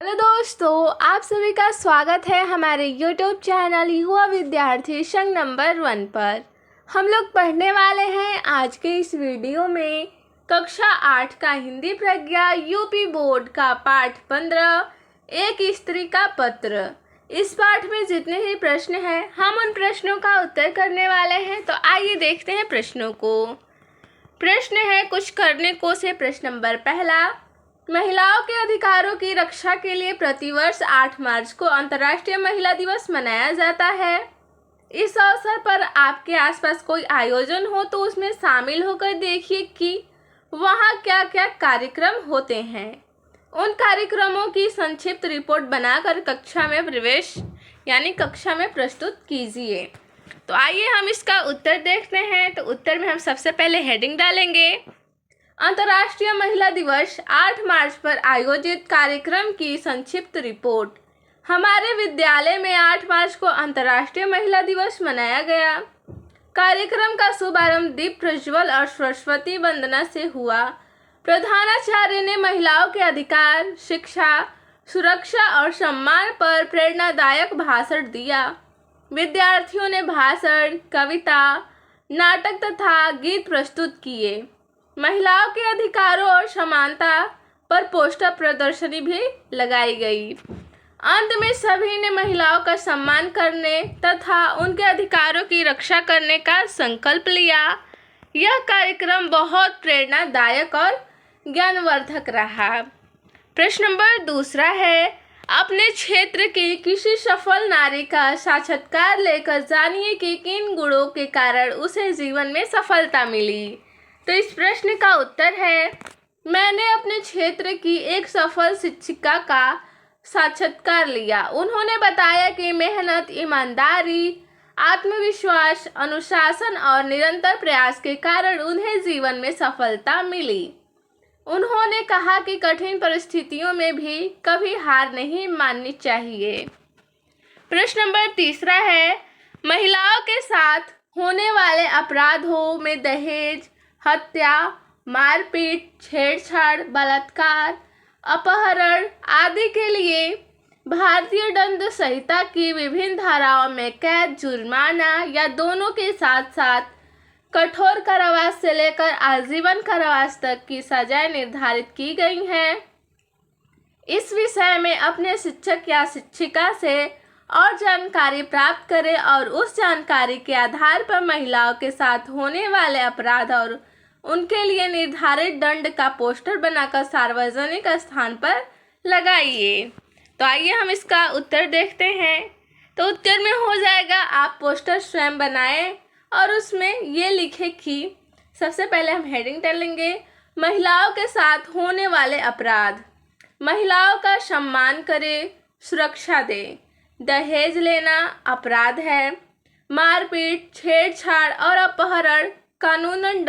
Hello दोस्तों, आप सभी का स्वागत है हमारे YouTube चैनल युवा विद्यार्थी संघ नंबर 1 पर। हम लोग पढ़ने वाले हैं आज के इस वीडियो में कक्षा 8 का हिंदी प्रज्ञा यूपी बोर्ड का पाठ 15 एक स्त्री का पत्र। इस पाठ में जितने भी प्रश्न हैं हम उन प्रश्नों का उत्तर करने वाले हैं। तो आइए देखते हैं प्रश्नों को। प्रश्न है कुछ करने को से प्रश्न नंबर पहला, महिलाओं के अधिकारों की रक्षा के लिए प्रतिवर्ष 8 मार्च को अंतर्राष्ट्रीय महिला दिवस मनाया जाता है। इस अवसर पर आपके आसपास कोई आयोजन हो तो उसमें शामिल होकर देखिए कि वहाँ क्या क्या कार्यक्रम होते हैं। उन कार्यक्रमों की संक्षिप्त रिपोर्ट बनाकर कक्षा में प्रवेश यानी कक्षा में प्रस्तुत कीजिए। तो आइए हम इसका उत्तर देखते हैं। तो उत्तर में हम सबसे पहले हेडिंग डालेंगे, अंतर्राष्ट्रीय महिला दिवस 8 मार्च पर आयोजित कार्यक्रम की संक्षिप्त रिपोर्ट। हमारे विद्यालय में 8 मार्च को अंतर्राष्ट्रीय महिला दिवस मनाया गया। कार्यक्रम का शुभारंभ दीप प्रज्वल और सरस्वती वंदना से हुआ। प्रधानाचार्य ने महिलाओं के अधिकार, शिक्षा, सुरक्षा और सम्मान पर प्रेरणादायक भाषण दिया। विद्यार्थियों ने भाषण, कविता, नाटक तथा गीत प्रस्तुत किए। महिलाओं के अधिकारों और समानता पर पोस्टर प्रदर्शनी भी लगाई गई। अंत में सभी ने महिलाओं का सम्मान करने तथा उनके अधिकारों की रक्षा करने का संकल्प लिया। यह कार्यक्रम बहुत प्रेरणादायक और ज्ञानवर्धक रहा। प्रश्न नंबर दूसरा है, अपने क्षेत्र की किसी सफल नारी का साक्षात्कार लेकर जानिए कि किन गुणों के कारण उसे जीवन में सफलता मिली। तो इस प्रश्न का उत्तर है, मैंने अपने क्षेत्र की एक सफल शिक्षिका का साक्षात्कार लिया। उन्होंने बताया कि मेहनत, ईमानदारी, आत्मविश्वास, अनुशासन और निरंतर प्रयास के कारण उन्हें जीवन में सफलता मिली। उन्होंने कहा कि कठिन परिस्थितियों में भी कभी हार नहीं माननी चाहिए। प्रश्न नंबर तीसरा है, महिलाओं के साथ होने वाले अपराधों में दहेज, हत्या, मारपीट, छेड़छाड़, बलात्कार, अपहरण आदि के लिए भारतीय दंड संहिता की विभिन्न धाराओं में कैद, जुर्माना या दोनों के साथ साथ कठोर कारावास से लेकर आजीवन कारावास तक की सजाएं निर्धारित की गई हैं। इस विषय में अपने शिक्षक या शिक्षिका से और जानकारी प्राप्त करें और उस जानकारी के आधार पर महिलाओं के साथ होने वाले अपराध और उनके लिए निर्धारित दंड का पोस्टर बनाकर सार्वजनिक स्थान पर लगाइए। तो आइए हम इसका उत्तर देखते हैं। तो उत्तर में हो जाएगा, आप पोस्टर स्वयं बनाएं और उसमें ये लिखें कि सबसे पहले हम हेडिंग डालेंगे, महिलाओं के साथ होने वाले अपराध। महिलाओं का सम्मान करें, सुरक्षा दें। दहेज लेना अपराध है। मारपीट, छेड़छाड़ और अपहरण कानूनन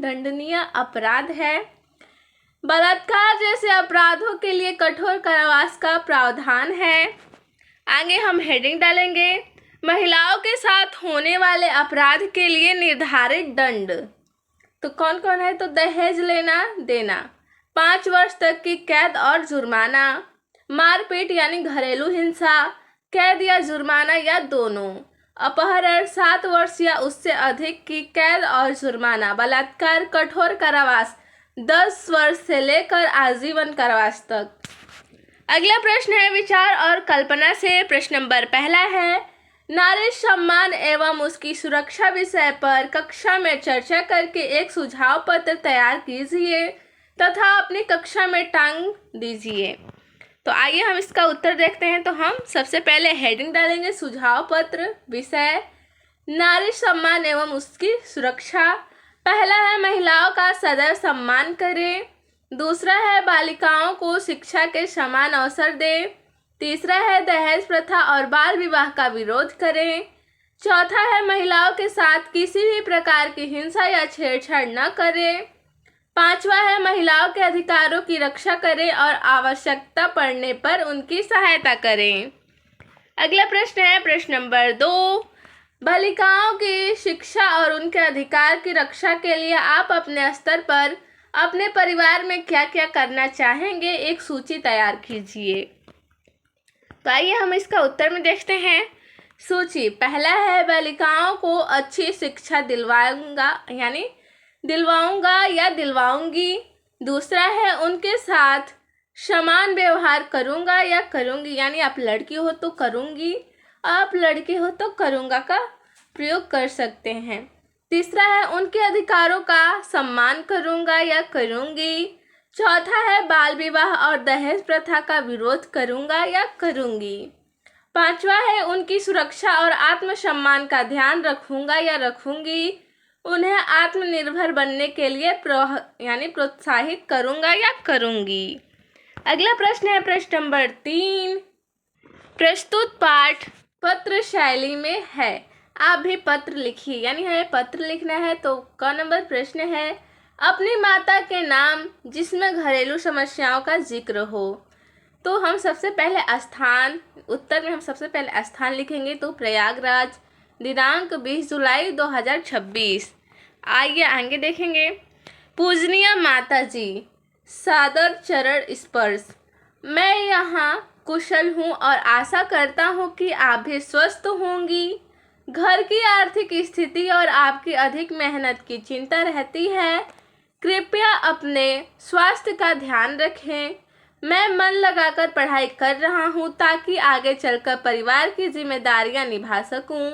दंडनीय अपराध है। बलात्कार जैसे अपराधों के लिए कठोर कारावास का प्रावधान है। आगे हम हेडिंग डालेंगे, महिलाओं के साथ होने वाले अपराध के लिए निर्धारित दंड। तो कौन कौन है? तो दहेज लेना देना, 5 वर्ष तक की कैद और जुर्माना, मारपीट यानी घरेलू हिंसा, कैद या जुर्माना या दोनों, अपहरण 7 वर्ष या उससे अधिक की कैद और जुर्माना, बलात्कार कठोर कारावास 10 वर्ष से लेकर आजीवन कारावास तक। अगला प्रश्न है विचार और कल्पना से। प्रश्न नंबर पहला है, नारी सम्मान एवं उसकी सुरक्षा विषय पर कक्षा में चर्चा करके एक सुझाव पत्र तैयार कीजिए तथा अपनी कक्षा में टांग दीजिए। तो आइए हम इसका उत्तर देखते हैं। तो हम सबसे पहले हेडिंग डालेंगे, सुझाव पत्र, विषय नारी सम्मान एवं उसकी सुरक्षा। पहला है, महिलाओं का सदैव सम्मान करें। दूसरा है, बालिकाओं को शिक्षा के समान अवसर दें। तीसरा है, दहेज प्रथा और बाल विवाह का विरोध करें। चौथा है, महिलाओं के साथ किसी भी प्रकार की हिंसा या छेड़छाड़ न करें। पांचवा है, महिलाओं के अधिकारों की रक्षा करें और आवश्यकता पड़ने पर उनकी सहायता करें। अगला प्रश्न है प्रश्न नंबर 2, बालिकाओं की शिक्षा और उनके अधिकार की रक्षा के लिए आप अपने स्तर पर अपने परिवार में क्या क्या करना चाहेंगे, एक सूची तैयार कीजिए। तो आइए हम इसका उत्तर में देखते हैं। सूची पहला है, बालिकाओं को अच्छी शिक्षा दिलवाऊंगा या दिलवाऊंगी। दूसरा है, उनके साथ समान व्यवहार करूंगा या करूंगी, यानी आप लड़की हो तो करूंगी, आप लड़के हो तो करूंगा का प्रयोग कर सकते हैं। तीसरा है, उनके अधिकारों का सम्मान करूंगा या करूंगी। चौथा है, बाल विवाह और दहेज प्रथा का विरोध करूंगा या करूंगी। पांचवा है, उनकी सुरक्षा और आत्मसम्मान का ध्यान रखूंगा या रखूंगी। उन्हें आत्मनिर्भर बनने के लिए प्रोत्साहित करूंगा या करूंगी। अगला प्रश्न है प्रश्न नंबर 3। प्रस्तुत पाठ पत्र शैली में है। आप भी पत्र लिखिए, यानी हमें पत्र लिखना है। तो क नंबर प्रश्न है, अपनी माता के नाम जिसमें घरेलू समस्याओं का जिक्र हो। तो हम सबसे पहले उत्तर में हम सबसे पहले स्थान लिखेंगे। तो प्रयागराज, दिनांक 20 जुलाई 2026। आइए आगे देखेंगे। पूजनीय माता जी, सादर चरण स्पर्श। मैं यहाँ कुशल हूँ और आशा करता हूँ कि आप भी स्वस्थ होंगी। घर की आर्थिक स्थिति और आपकी अधिक मेहनत की चिंता रहती है। कृपया अपने स्वास्थ्य का ध्यान रखें। मैं मन लगाकर पढ़ाई कर रहा हूँ ताकि आगे चलकर परिवार की जिम्मेदारियाँ निभा सकूँ।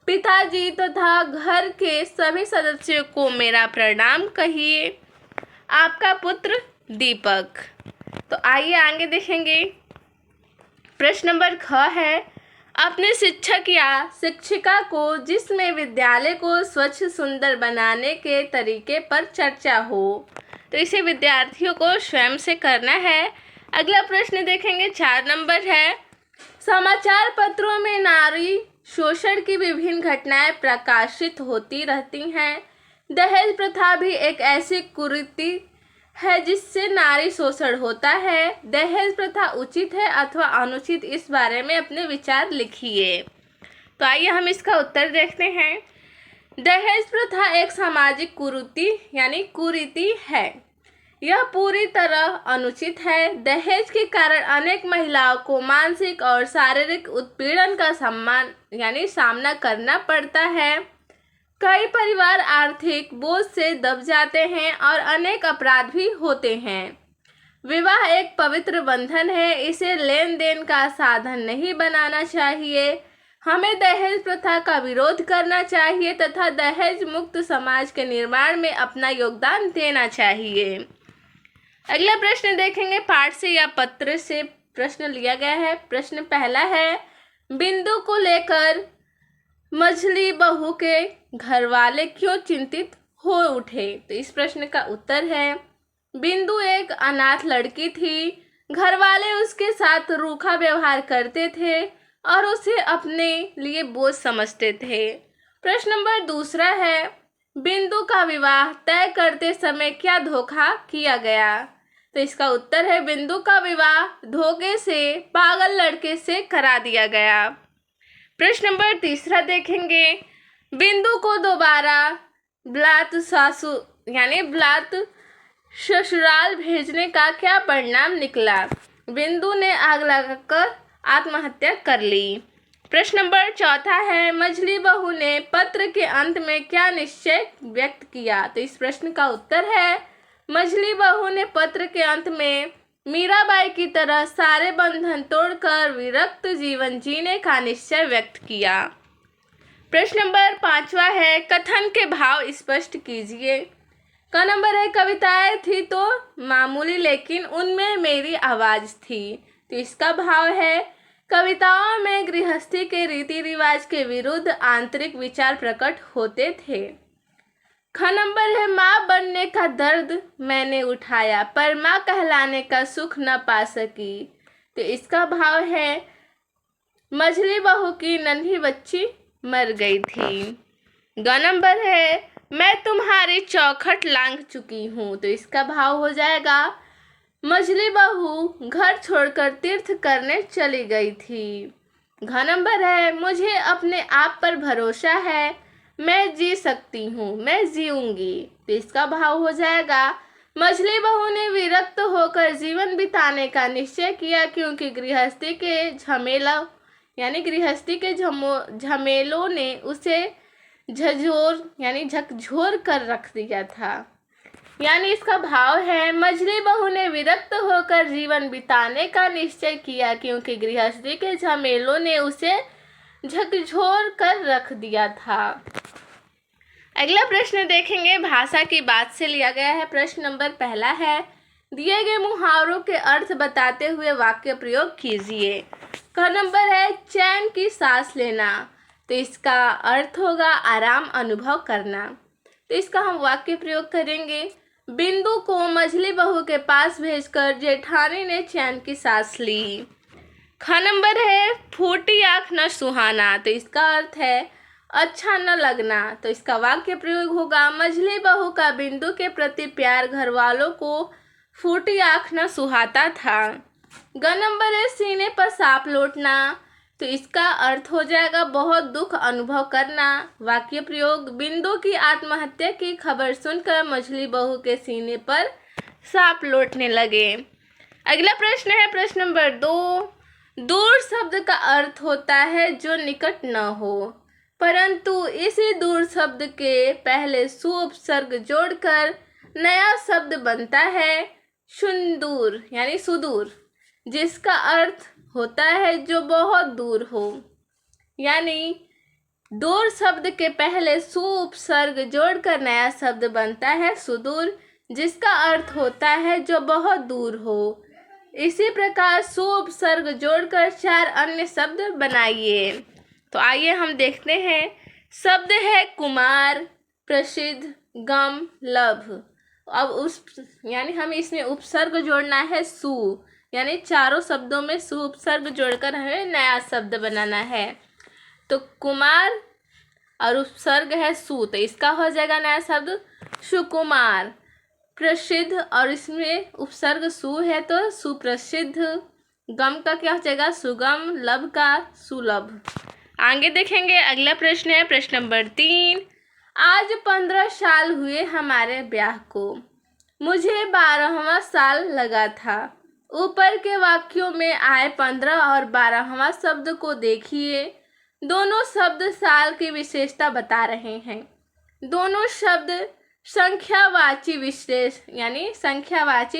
पिताजी तथा घर के सभी सदस्यों को मेरा प्रणाम कहिए। आपका पुत्र दीपक। तो आइए आगे देखेंगे। प्रश्न नंबर ख है, अपने शिक्षक या शिक्षिका को जिसमें विद्यालय को स्वच्छ सुंदर बनाने के तरीके पर चर्चा हो। तो इसे विद्यार्थियों को स्वयं से करना है। अगला प्रश्न देखेंगे, 4 नंबर है, समाचार पत्रों में नारी शोषण की विभिन्न घटनाएं प्रकाशित होती रहती हैं। दहेज प्रथा भी एक ऐसी कुरीति है जिससे नारी शोषण होता है। दहेज प्रथा उचित है अथवा अनुचित, इस बारे में अपने विचार लिखिए। तो आइए हम इसका उत्तर देखते हैं। दहेज प्रथा एक सामाजिक कुरीति है। यह पूरी तरह अनुचित है। दहेज के कारण अनेक महिलाओं को मानसिक और शारीरिक उत्पीड़न का सामना करना पड़ता है। कई परिवार आर्थिक बोझ से दब जाते हैं और अनेक अपराध भी होते हैं। विवाह एक पवित्र बंधन है, इसे लेन देन का साधन नहीं बनाना चाहिए। हमें दहेज प्रथा का विरोध करना चाहिए तथा दहेज मुक्त समाज के निर्माण में अपना योगदान देना चाहिए। अगला प्रश्न देखेंगे, पाठ से या पत्र से प्रश्न लिया गया है। प्रश्न पहला है, बिंदु को लेकर मझली बहू के घर वाले क्यों चिंतित हो उठे। तो इस प्रश्न का उत्तर है, बिंदु एक अनाथ लड़की थी। घर वाले उसके साथ रूखा व्यवहार करते थे और उसे अपने लिए बोझ समझते थे। प्रश्न नंबर दूसरा है, बिंदु का विवाह तय करते समय क्या धोखा किया गया। तो इसका उत्तर है, बिंदु का विवाह धोखे से पागल लड़के से करा दिया गया। प्रश्न नंबर तीसरा देखेंगे, बिंदु को दोबारा ब्लात ससुराल भेजने का क्या परिणाम निकला। बिंदु ने आग लगाकर आत्महत्या कर ली। प्रश्न नंबर चौथा है, मझली बहू ने पत्र के अंत में क्या निश्चय व्यक्त किया। तो इस प्रश्न का उत्तर है, मझली बहू ने पत्र के अंत में मीराबाई की तरह सारे बंधन तोड़कर विरक्त जीवन जीने का निश्चय व्यक्त किया। प्रश्न नंबर 5वां है, कथन के भाव स्पष्ट कीजिए। का नंबर है, कविताएं थी तो मामूली लेकिन उनमें मेरी आवाज़ थी। तो इसका भाव है, कविताओं में गृहस्थी के रीति रिवाज के विरुद्ध आंतरिक विचार प्रकट होते थे। ख नंबर है, माँ बनने का दर्द मैंने उठाया पर माँ कहलाने का सुख न पा सकी। तो इसका भाव है, मझली बहू की नन्ही बच्ची मर गई थी। ग नंबर है, मैं तुम्हारी चौखट लांघ चुकी हूँ। तो इसका भाव हो जाएगा, मझली बहू घर छोड़कर तीर्थ करने चली गई थी। घ नंबर है, मुझे अपने आप पर भरोसा है, मैं जी सकती हूँ, मैं जीऊँगी। तो इसका भाव हो जाएगा, मछली बहू ने विरक्त होकर जीवन बिताने का निश्चय किया, क्योंकि गृहस्थी के झमेलों ने उसे झकझोर कर रख दिया था। यानी इसका भाव है, मछली बहू ने विरक्त होकर जीवन बिताने का निश्चय किया, क्योंकि गृहस्थी के झमेलों ने उसे झकझोर कर रख दिया था। अगला प्रश्न देखेंगे, भाषा की बात से लिया गया है। प्रश्न नंबर पहला है, दिए गए मुहावरों के अर्थ बताते हुए वाक्य प्रयोग कीजिए। क नंबर है, चैन की सांस लेना, तो इसका अर्थ होगा आराम अनुभव करना। तो इसका हम वाक्य प्रयोग करेंगे, बिंदु को मछली बहू के पास भेजकर जेठानी ने चैन की सांस ली। ख नंबर है, फूटी आँख न सुहाना, तो इसका अर्थ है अच्छा न लगना। तो इसका वाक्य प्रयोग होगा, मछली बहू का बिंदु के प्रति प्यार घर वालों को फूटी आँख न सुहाता था। ग नंबर है, सीने पर सांप लौटना, तो इसका अर्थ हो जाएगा बहुत दुख अनुभव करना। वाक्य प्रयोग, बिंदु की आत्महत्या की खबर सुनकर मछली बहू के सीने पर सांप लौटने लगे। अगला प्रश्न है प्रश्न नंबर 2, दूर शब्द का अर्थ होता है जो निकट न हो, परंतु इसी दूर शब्द के पहले सु उपसर्ग जोड़कर नया शब्द बनता है सुदूर, यानी सुदूर, जिसका अर्थ होता है जो बहुत दूर हो। यानी दूर शब्द के पहले सु उपसर्ग जोड़कर नया शब्द बनता है सुदूर, जिसका अर्थ होता है जो बहुत दूर हो। इसी प्रकार सु उपसर्ग जोड़कर 4 अन्य शब्द बनाइए। तो आइए हम देखते हैं। शब्द है कुमार, प्रसिद्ध, गम, लभ। अब यानी हम इसमें उपसर्ग जोड़ना है सु, यानी चारों शब्दों में सु उपसर्ग जोड़कर हमें नया शब्द बनाना है। तो कुमार और उपसर्ग है सु, तो इसका हो जाएगा नया शब्द सुकुमार। प्रसिद्ध और इसमें उपसर्ग सु है तो सुप्रसिद्ध। गम का क्या हो जाएगा सुगम, लभ का सुलभ। आगे देखेंगे, अगला प्रश्न है प्रश्न नंबर 3, आज 15 साल हुए हमारे ब्याह को, मुझे 12वां साल लगा था। ऊपर के वाक्यों में आए 15 और 12वां शब्द को देखिए। दोनों शब्द साल की विशेषता बता रहे हैं। दोनों शब्द संख्यावाची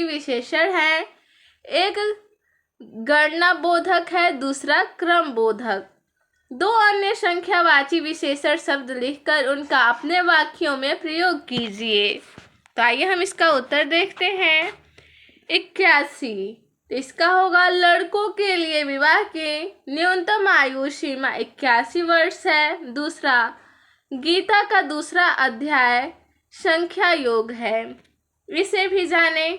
विशेषण है। एक गणना बोधक है, दूसरा क्रम बोधक। 2 अन्य संख्यावाची विशेषण शब्द लिखकर उनका अपने वाक्यों में प्रयोग कीजिए। तो आइए हम इसका उत्तर देखते हैं। 81, तो इसका होगा लड़कों के लिए विवाह की न्यूनतम आयु सीमा 81 वर्ष है। दूसरा, गीता का दूसरा अध्याय संख्या योग है। इसे भी जाने।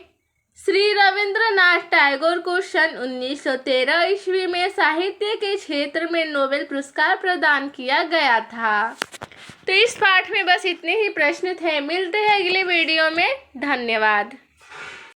श्री रविंद्रनाथ टैगोर को सन 1913 ईस्वी में साहित्य के क्षेत्र में नोबेल पुरस्कार प्रदान किया गया था। तो इस पाठ में बस इतने ही प्रश्न थे। मिलते हैं अगले वीडियो में। धन्यवाद।